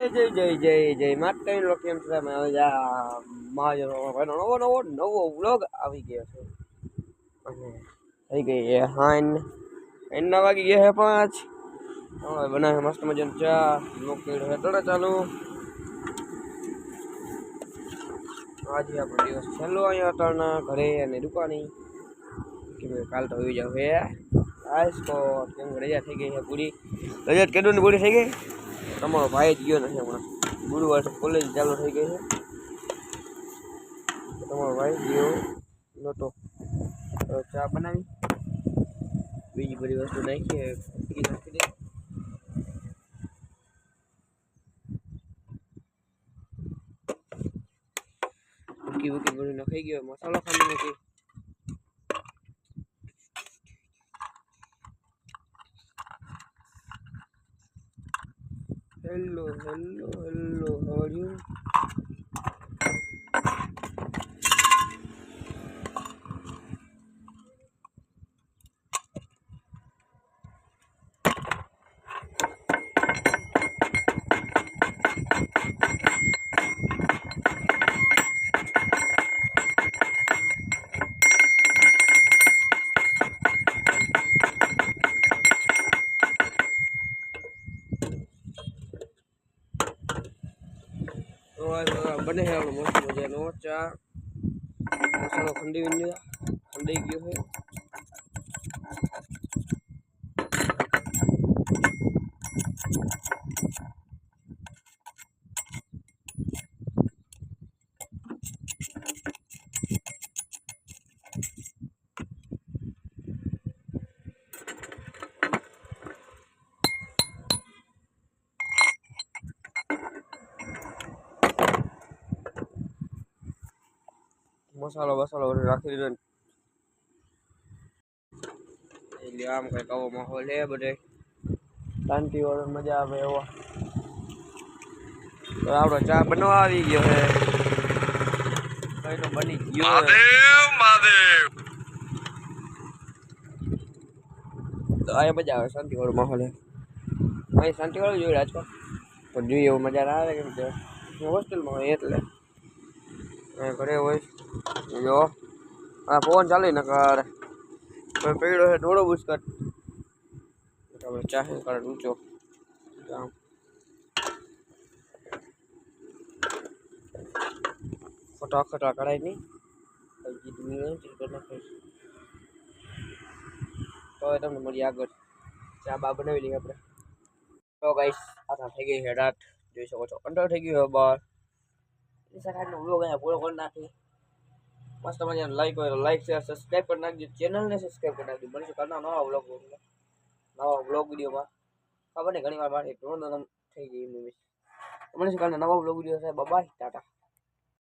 જય માતા કેમ છે નવો વ્લોગ આવી ગયો છે અને થઈ ગઈ છે હાન એના વાગી ગયા છે 5 હવે બનાવે મસ્ત મજાની ચા નોકરી હેઠળ ચાલુ આજે આપણો દિવસ છેલ્લો અહીંયા અટાણા ઘરે અને દુકાની કે કાલ તો આવી જાવ હે આજ તો કેમ રજા થઈ ગઈ છે પૂરી રજા કેદુની પૂરી થઈ ગઈ તમારો ભાઈ જ ગયો નથી હમણાં ગુરુવાર કોલેજ ચાલુ થઈ ગઈ છે તમારો ભાઈ ગયો નહોતો ચા બનાવી બીજી બધી વસ્તુ નાખી નાખી દે ભૂકી બધું નખાઈ ગયો મસાલો ખાલી નાખી હેલો how are you बने है मस्त मजानो चा मसालो खंडी गयो है मसालो बसालो राखी दीधो એટલે આમ કઈક આવો માહોલ હે બધે શાંતિ વાળો મજા આવે એવો તો આપણો ચા બનવા આવી ગયો છે કઈ તો બની ગયો મહાદેવ તો આ મજા આવે શાંતિ વાળો માહોલ હે અહીં શાંતિ વાળું જોયું રાજકોટ પણ જોઈએ એવું મજા ના આવે કેમ કે હોસ્ટેલમાં હોય એટલે ઘરે હોય જો આ ફોન ચાલે ને કર પડ્યો છે થોડો બુસ્કટ આપણે ચાહે કર ઊંચો ફટાફટ કઢાઈ નહીં તો તમને મળી આગળ ચા બા બનાવી લઈએ આપણે તો ગાઈસ આ થઈ ગઈ છે રાત જોઈ શકો છો અંડર થઈ ગયું બાર નો વ્લોગ અહીંયા પૂરો કરી નાખી મસ્ત મજાનો લાઈક હોય તો લાઈક શેર સબસ્ક્રાઇબ કરી નાખજો ચેનલને સબસ્ક્રાઇબ કરી નાખજો મળીશું કાલના નવા વ્લોગ વિડીયોમાં ખબર નહીં ઘણી વાર મારી થઈ ગઈ મળીશું કાલના નવા વ્લોગ વિડીયો છે બાય ટાટા